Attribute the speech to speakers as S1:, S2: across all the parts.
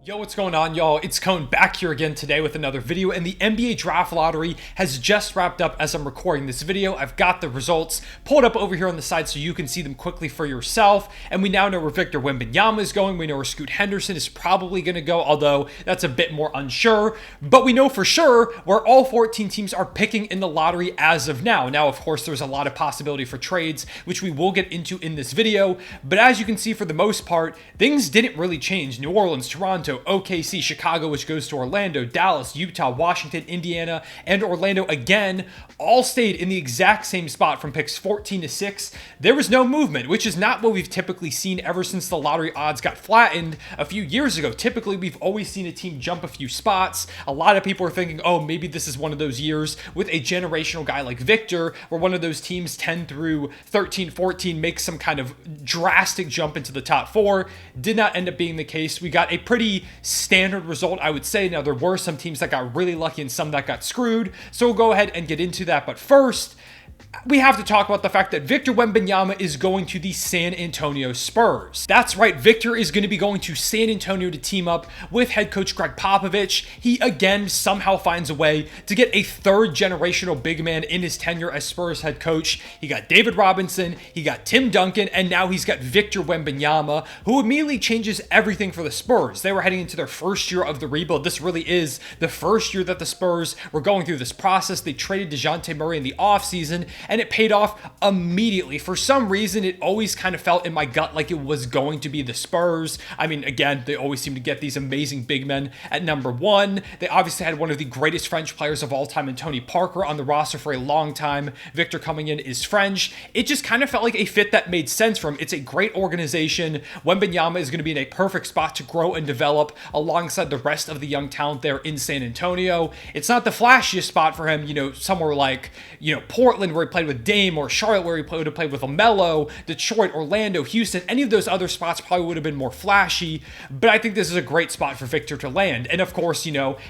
S1: Yo, what's going on, y'all? It's Cone back here again today with another video, and the NBA Draft Lottery has just wrapped up as I'm recording this video. I've got the results pulled up over here on the side so you can see them quickly for yourself, and we now know where Victor Wembanyama is going. We know where Scoot Henderson is probably going to go, although that's a bit more unsure, but we know for sure where all 14 teams are picking in the lottery as of now. Now, of course, there's a lot of possibility for trades, which we will get into in this video, but as you can see, for the most part, things didn't really change. New Orleans, Toronto, OKC, Chicago, which goes to Orlando, Dallas, Utah, Washington, Indiana, and Orlando again all stayed in the exact same spot from picks 14 to 6. There was no movement, which is not what we've typically seen ever since the lottery odds got flattened a few years ago. Typically, we've always seen a team jump a few spots. A lot of people are thinking, oh, maybe this is one of those years with a generational guy like Victor, where one of those teams 10 through 13, 14 makes some kind of drastic jump into the top 4. Did not end up being the case. We got a pretty standard result, I would say. Now, there were some teams that got really lucky and some that got screwed, so we'll go ahead and get into that. But first, we have to talk about the fact that Victor Wembanyama is going to the San Antonio Spurs. That's right, Victor is going to be going to San Antonio to team up with head coach Greg Popovich. He again somehow finds a way to get a third generational big man in his tenure as Spurs head coach. He got David Robinson, he got Tim Duncan, and now he's got Victor Wembanyama, who immediately changes everything for the Spurs. They were heading into their first year of the rebuild. This really is the first year that the Spurs were going through this process. They traded DeJounte Murray in the offseason, and it paid off immediately. For some reason, it always kind of felt in my gut like it was going to be the Spurs. I mean, again, they always seem to get these amazing big men at number one. They obviously had one of the greatest French players of all time in Tony Parker on the roster for a long time. Victor coming in is French. It just kind of felt like a fit that made sense for him. It's a great organization. Wembanyama is going to be in a perfect spot to grow and develop alongside the rest of the young talent there in San Antonio. It's not the flashiest spot for him, somewhere like, Portland, where he played with Dame, or Charlotte, where he would have played with LaMelo, Detroit, Orlando, Houston. Any of those other spots probably would have been more flashy, but I think this is a great spot for Victor to land. And of course,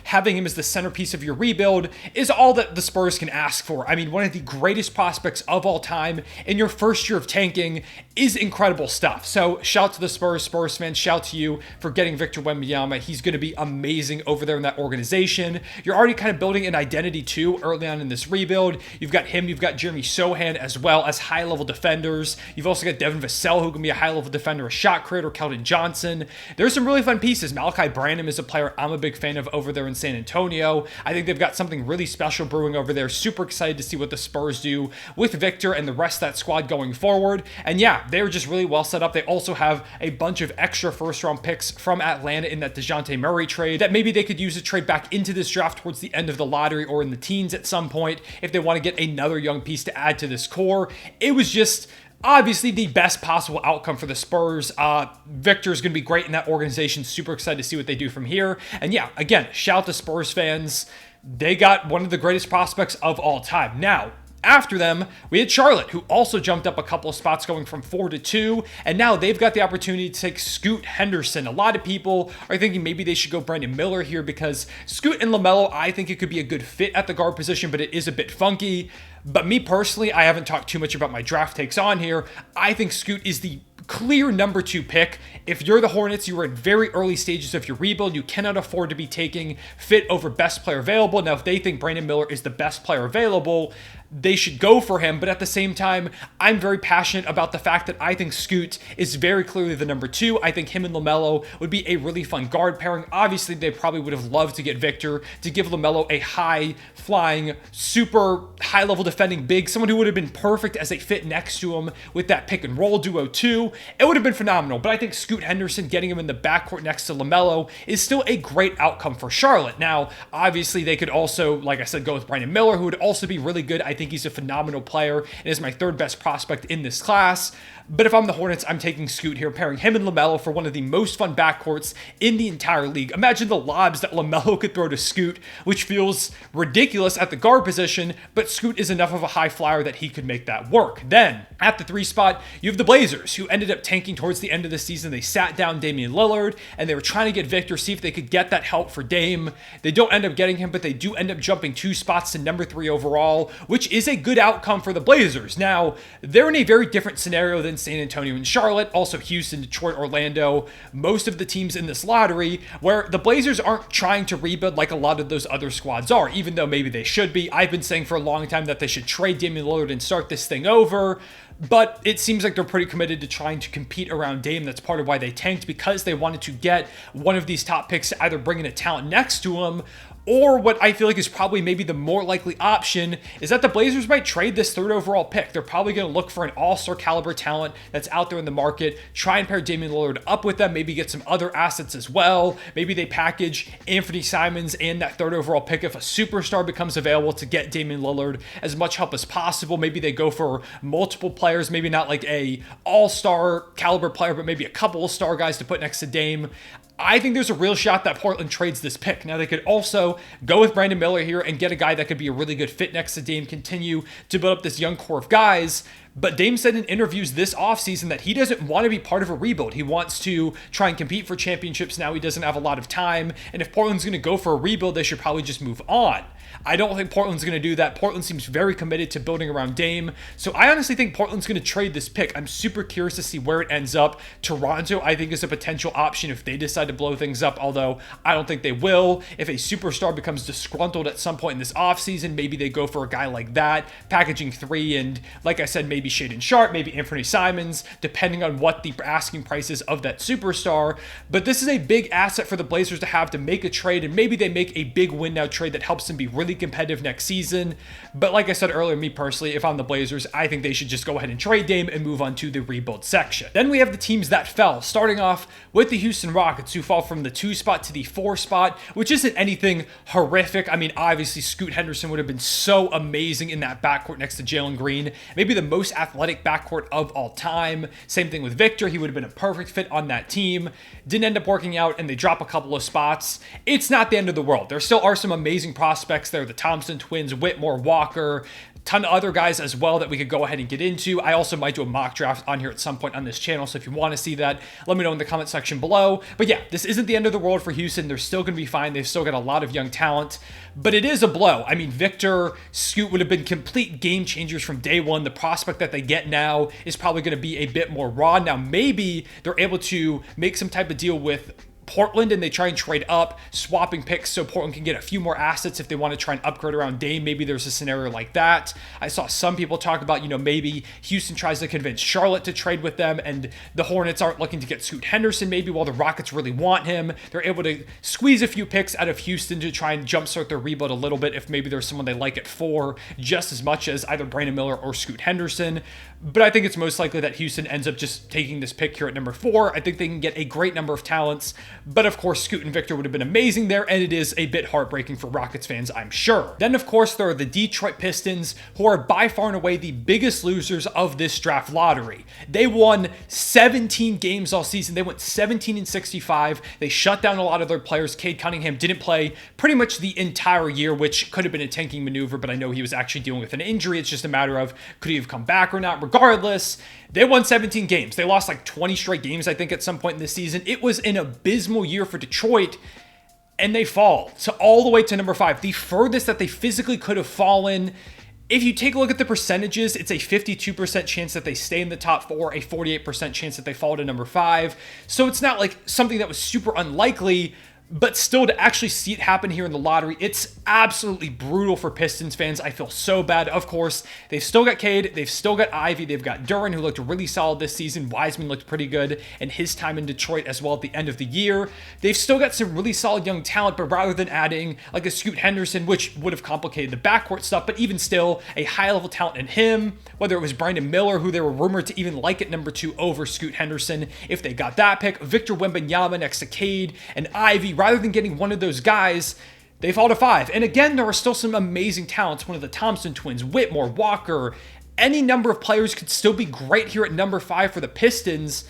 S1: having him as the centerpiece of your rebuild is all that the Spurs can ask for. I mean, one of the greatest prospects of all time in your first year of tanking is incredible stuff. So shout out to the Spurs fans, shout out to you for getting Victor Wembanyama. He's going to be amazing over there in that organization. You're already kind of building an identity too early on in this rebuild. You've got him, you've got Jeremy Sohan as well as high-level defenders. You've also got Devin Vassell, who can be a high-level defender, a shot creator, Keldon Johnson. There's some really fun pieces. Malachi Branham is a player I'm a big fan of over there in San Antonio. I think they've got something really special brewing over there. Super excited to see what the Spurs do with Victor and the rest of that squad going forward. And yeah, they're just really well set up. They also have a bunch of extra first-round picks from Atlanta in that DeJounte Murray trade that maybe they could use to trade back into this draft towards the end of the lottery or in the teens at some point if they want to get another young piece to add to this core. It was just obviously the best possible outcome for the Spurs. Victor's going to be great in that organization. Super excited to see what they do from here. And yeah, again, shout out to Spurs fans. They got one of the greatest prospects of all time. Now, after them, we had Charlotte, who also jumped up a couple of spots going from 4 to 2, and now they've got the opportunity to take Scoot Henderson. A lot of people are thinking maybe they should go Brandon Miller here because Scoot and LaMelo, I think it could be a good fit at the guard position, but it is a bit funky. But me personally, I haven't talked too much about my draft takes on here. I think Scoot is the clear number 2 pick. If you're the Hornets, you are in very early stages of your rebuild. You cannot afford to be taking fit over best player available. Now, if they think Brandon Miller is the best player available, they should go for him. But at the same time, I'm very passionate about the fact that I think Scoot is very clearly the number 2. I think him and LaMelo would be a really fun guard pairing. Obviously, they probably would have loved to get Victor to give LaMelo a high-flying, super high-level defending big, someone who would have been perfect as a fit next to him with that pick-and-roll duo too. It would have been phenomenal, but I think Scoot Henderson getting him in the backcourt next to LaMelo is still a great outcome for Charlotte. Now, obviously, they could also, like I said, go with Brandon Miller, who would also be really good. I think he's a phenomenal player and is my third best prospect in this class. But if I'm the Hornets, I'm taking Scoot here, pairing him and LaMelo for one of the most fun backcourts in the entire league. Imagine the lobs that LaMelo could throw to Scoot, which feels ridiculous at the guard position, but Scoot is enough of a high flyer that he could make that work. Then, at the 3 spot, you have the Blazers, who ended up tanking towards the end of the season. They sat down Damian Lillard, and they were trying to get Victor, see if they could get that help for Dame. They don't end up getting him, but they do end up jumping 2 spots to number 3 overall, which is a good outcome for the Blazers. Now, they're in a very different scenario than San Antonio and Charlotte, also Houston, Detroit, Orlando, most of the teams in this lottery, where the Blazers aren't trying to rebuild like a lot of those other squads are, even though maybe they should be. I've been saying for a long time that they should trade Damian Lillard and start this thing over. But it seems like they're pretty committed to trying to compete around Dame. That's part of why they tanked, because they wanted to get one of these top picks to either bring in a talent next to him, or what I feel like is probably maybe the more likely option is that the Blazers might trade this third overall pick. They're probably going to look for an all-star caliber talent that's out there in the market, try and pair Damian Lillard up with them, maybe get some other assets as well. Maybe they package Anthony Simons and that third overall pick if a superstar becomes available to get Damian Lillard as much help as possible. Maybe they go for multiple players, maybe not like a all-star caliber player, but maybe a couple of star guys to put next to Dame. I think there's a real shot that Portland trades this pick. Now, they could also go with Brandon Miller here and get a guy that could be a really good fit next to Dame, continue to build up this young core of guys. But Dame said in interviews this offseason that he doesn't want to be part of a rebuild. He wants to try and compete for championships now. He doesn't have a lot of time. And if Portland's going to go for a rebuild, they should probably just move on. I don't think Portland's going to do that. Portland seems very committed to building around Dame. So I honestly think Portland's going to trade this pick. I'm super curious to see where it ends up. Toronto, I think, is a potential option if they decide to blow things up, although I don't think they will. If a superstar becomes disgruntled at some point in this offseason, maybe they go for a guy like that, packaging three, and like I said, maybe Shaedon Sharpe, maybe Anthony Simons, depending on what the asking price is of that superstar. But this is a big asset for the Blazers to have to make a trade, and maybe they make a big win now trade that helps them be really competitive next season. But like I said earlier, me personally, if I'm the Blazers, I think they should just go ahead and trade Dame and move on to the rebuild section. Then we have the teams that fell, starting off with the Houston Rockets, who fall from the 2 spot to the 4 spot, which isn't anything horrific. I mean, obviously, Scoot Henderson would have been so amazing in that backcourt next to Jalen Green, maybe the most athletic backcourt of all time. Same thing with Victor. He would have been a perfect fit on that team. Didn't end up working out, and they drop a couple of spots. It's not the end of the world. There still are some amazing prospects there. The Thompson twins, Whitmore, Walker, ton of other guys as well that we could go ahead and get into. I also might do a mock draft on here at some point on this channel, so if you want to see that, let me know in the comment section below. But yeah, this isn't the end of the world for Houston. They're still going to be fine. They've still got a lot of young talent, but it is a blow. I mean, Victor, Scoot would have been complete game changers from day one. The prospect that they get now is probably going to be a bit more raw. Now, maybe they're able to make some type of deal with Portland and they try and trade up, swapping picks so Portland can get a few more assets if they want to try and upgrade around Dame. Maybe there's a scenario like that. I saw some people talk about, maybe Houston tries to convince Charlotte to trade with them and the Hornets aren't looking to get Scoot Henderson maybe while the Rockets really want him. They're able to squeeze a few picks out of Houston to try and jumpstart their rebuild a little bit if maybe there's someone they like at 4 just as much as either Brandon Miller or Scoot Henderson. But I think it's most likely that Houston ends up just taking this pick here at number 4. I think they can get a great number of talents. But of course, Scoot and Victor would have been amazing there, and it is a bit heartbreaking for Rockets fans, I'm sure. Then, of course, there are the Detroit Pistons, who are by far and away the biggest losers of this draft lottery. They won 17 games all season. They went 17-65. They shut down a lot of their players. Cade Cunningham didn't play pretty much the entire year, which could have been a tanking maneuver, but I know he was actually dealing with an injury. It's just a matter of could he have come back or not. Regardless, they won 17 games. They lost like 20 straight games, I think, at some point in this season. It was an abysmal year for Detroit, and they fall to all the way to number 5, the furthest that they physically could have fallen. If you take a look at the percentages, it's a 52% chance that they stay in the top 4, a 48% chance that they fall to number 5. So it's not like something that was super unlikely, but still to actually see it happen here in the lottery, it's absolutely brutal for Pistons fans. I feel so bad. Of course, they've still got Cade, they've still got Ivy, they've got Duran, who looked really solid this season. Wiseman looked pretty good in his time in Detroit as well at the end of the year. They've still got some really solid young talent, but rather than adding like a Scoot Henderson, which would have complicated the backcourt stuff, but even still a high-level talent in him, whether it was Brandon Miller, who they were rumored to even like at number 2 over Scoot Henderson, if they got that pick, Victor Wembanyama next to Cade and Ivy, rather than getting one of those guys, they fall to 5. And again, there are still some amazing talents. One of the Thompson twins, Whitmore, Walker, any number of players could still be great here at number 5 for the Pistons.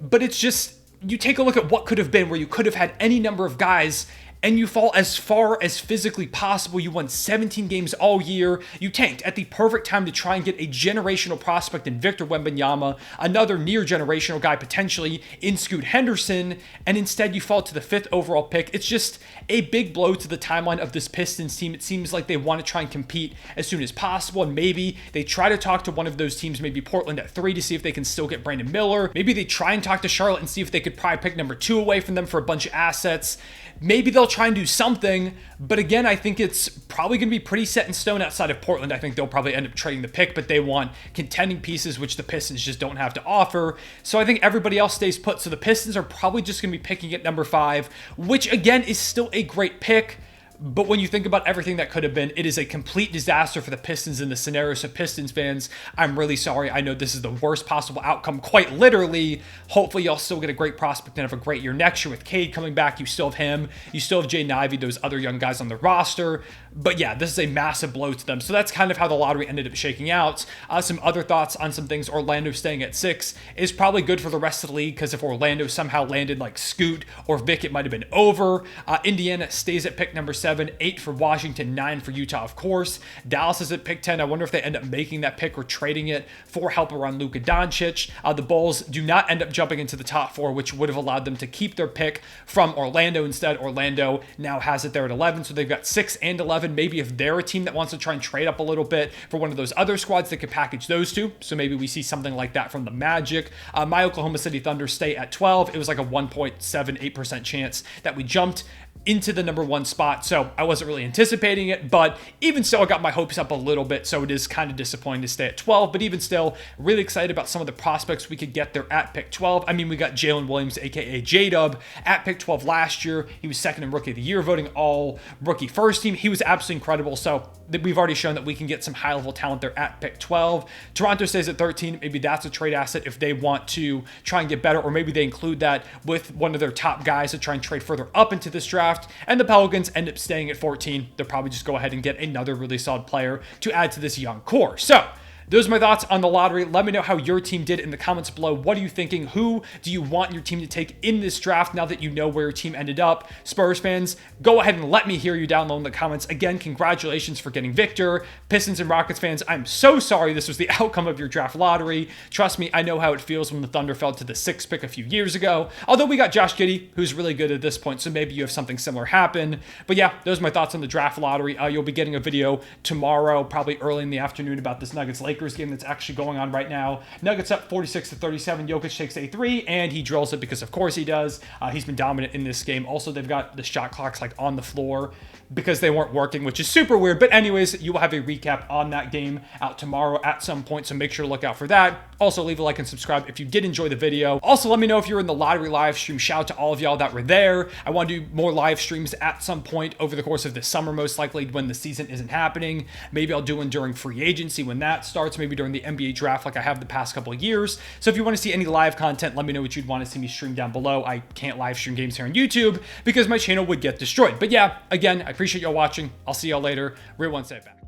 S1: But it's just, you take a look at what could have been, where you could have had any number of guys, and you fall as far as physically possible. You won 17 games all year. You tanked at the perfect time to try and get a generational prospect in Victor Wembanyama, another near generational guy potentially in Scoot Henderson, and instead you fall to the 5th overall pick. It's just a big blow to the timeline of this Pistons team. It seems like they want to try and compete as soon as possible, and maybe they try to talk to one of those teams, maybe Portland at 3, to see if they can still get Brandon Miller. Maybe they try and talk to Charlotte and see if they could probably pick number 2 away from them for a bunch of assets. Maybe they'll try and do something, but again, I think it's probably going to be pretty set in stone outside of Portland. I think they'll probably end up trading the pick, but they want contending pieces, which the Pistons just don't have to offer. So I think everybody else stays put. So the Pistons are probably just going to be picking at number 5, which again is still a great pick. But when you think about everything that could have been, it is a complete disaster for the Pistons in this scenario. So Pistons fans, I'm really sorry. I know this is the worst possible outcome, quite literally. Hopefully y'all still get a great prospect and have a great year next year with Cade coming back. You still have him. You still have Jaden Ivey, those other young guys on the roster. But yeah, this is a massive blow to them. So that's kind of how the lottery ended up shaking out. Some other thoughts on some things. Orlando staying at 6 is probably good for the rest of the league, because if Orlando somehow landed like Scoot or Vic, it might have been over. Indiana stays at pick number 7, 8 for Washington, 9 for Utah, of course. Dallas is at pick 10. I wonder if they end up making that pick or trading it for help around Luka Doncic. The Bulls do not end up jumping into the top 4, which would have allowed them to keep their pick from Orlando. Instead, Orlando now has it there at 11, so they've got 6 and 11. Maybe if they're a team that wants to try and trade up a little bit for one of those other squads, they could package those two. So maybe we see something like that from the Magic. My Oklahoma City Thunder stay at 12. It was like a 1.78% chance that we jumped into the number 1 spot, so I wasn't really anticipating it, but even still, I got my hopes up a little bit, so it is kind of disappointing to stay at 12, but even still, really excited about some of the prospects we could get there at pick 12. I mean, we got Jalen Williams, aka J-Dub, at pick 12 last year. He was 2nd in Rookie of the Year voting, all rookie first team. He was absolutely incredible, so we've already shown that we can get some high-level talent there at pick 12. Toronto stays at 13. Maybe that's a trade asset if they want to try and get better, or maybe they include that with one of their top guys to try and trade further up into this draft. And the Pelicans end up staying at 14. They'll probably just go ahead and get another really solid player to add to this young core. So those are my thoughts on the lottery. Let me know how your team did in the comments below. What are you thinking? Who do you want your team to take in this draft now that you know where your team ended up? Spurs fans, go ahead and let me hear you down below in the comments. Again, congratulations for getting Victor. Pistons and Rockets fans, I'm so sorry this was the outcome of your draft lottery. Trust me, I know how it feels when the Thunder fell to the 6th pick a few years ago. Although we got Josh Giddey, who's really good at this point, so maybe you have something similar happen. But yeah, those are my thoughts on the draft lottery. You'll be getting a video tomorrow, probably early in the afternoon, about this Nuggets-Lakers game that's actually going on right now. Nuggets up 46-37. Jokic takes a 3, and he drills it because, of course, he does. He's been dominant in this game. Also, they've got the shot clocks like on the floor because they weren't working, which is super weird. But anyways, you will have a recap on that game out tomorrow at some point, so make sure to look out for that. Also, leave a like and subscribe if you did enjoy the video. Also, let me know if you're in the lottery live stream. Shout out to all of y'all that were there. I want to do more live streams at some point over the course of this summer, most likely when the season isn't happening. Maybe I'll do one during free agency when that starts, maybe during the NBA draft like I have the past couple of years. So if you want to see any live content, let me know what you'd want to see me stream down below. I can't live stream games here on YouTube because my channel would get destroyed. But yeah, again, I appreciate y'all watching. I'll see y'all later. Real one, stay back.